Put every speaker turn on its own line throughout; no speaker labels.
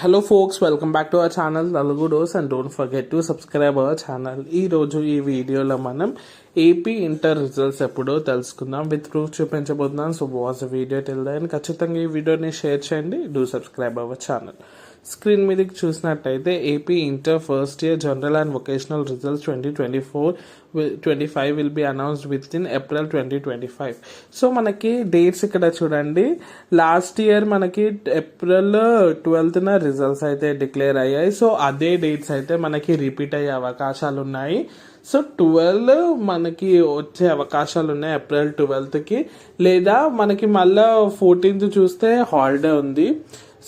Hello folks, welcome back to our channel నలుగుడోస్ and don't forget to subscribe our channel. ఈరోజు ఈ వీడియోలో మనం ఏపీ ఇంటర్ రిజల్ట్స్ ఎప్పుడో తెలుసుకుందాం. విత్ ప్రూఫ్ చూపించబోతున్నాను. So watch the video till then. ఖచ్చితంగా ఈ వీడియోని షేర్ చేయండి. Do subscribe our channel. Screen మీదకి చూసినట్టయితే AP inter first year general and vocational results 2024-25 will be announced within April 2025. So మనకి డేట్స్ ఇక్కడ చూడండి. లాస్ట్ ఇయర్ మనకి ఏప్రిల్ 12న రిజల్ట్స్ అయితే డిక్లేర్ అయ్యాయి. సో అదే డేట్స్ అయితే మనకి రిపీట్ అయ్యే అవకాశాలు ఉన్నాయి. సో 12 మనకి వచ్చే అవకాశాలు ఉన్నాయి ఏప్రిల్ 12కి, లేదా మనకి మళ్ళీ 14th చూస్తే హాలిడే ఉంది.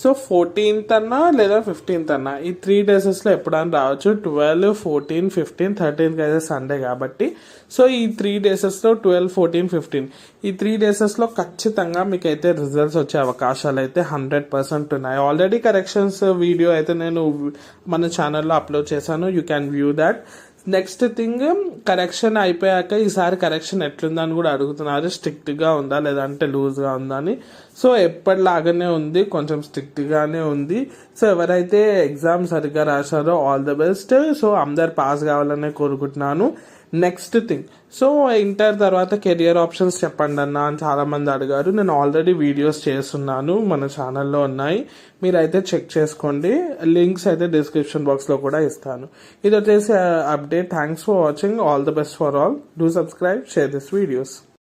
సో 14th అన్నా లేదా 15th అన్నా, ఈ 3 డేసెస్లో ఎప్పుడైనా రావచ్చు. 12, 14, 15, 13th అయితే సండే కాబట్టి. సో ఈ 3 డేసెస్లో 12, 14, 15 ఈ 3 డేసెస్లో ఖచ్చితంగా మీకు అయితే రిజల్ట్స్ వచ్చే అవకాశాలు అయితే 100% ఉన్నాయి. ఆల్రెడీ కరెక్షన్స్ వీడియో అయితే నేను మన ఛానల్లో అప్లోడ్ చేశాను. You can view that. Next thing, correction అయిపోయాక ఈసారి కరెక్షన్ ఎట్లుందని కూడా అడుగుతున్నారు. స్ట్రిక్ట్గా ఉందా లేదంటే లూజ్గా ఉందా అని. సో ఎప్పటిలాగానే ఉంది, కొంచెం స్ట్రిక్ట్గానే ఉంది. సో ఎవరైతే ఎగ్జామ్ సరిగ్గా రాశారో ఆల్ ద బెస్ట్. సో అందరు పాస్ కావాలనే కోరుకుంటున్నాను. నెక్స్ట్ థింగ్, సో ఇంటర్ తర్వాత కెరియర్ ఆప్షన్స్ చెప్పండి అన్న అని చాలామంది అడిగారు. నేను ఆల్రెడీ వీడియోస్ చేస్తున్నాను, మన ఛానల్లో ఉన్నాయి, మీరైతే చెక్ చేసుకోండి. లింక్స్ అయితే డిస్క్రిప్షన్ బాక్స్లో కూడా ఇస్తాను. ఇది వచ్చేసి update. Thanks for watching. All the best for all. Do subscribe, share this videos.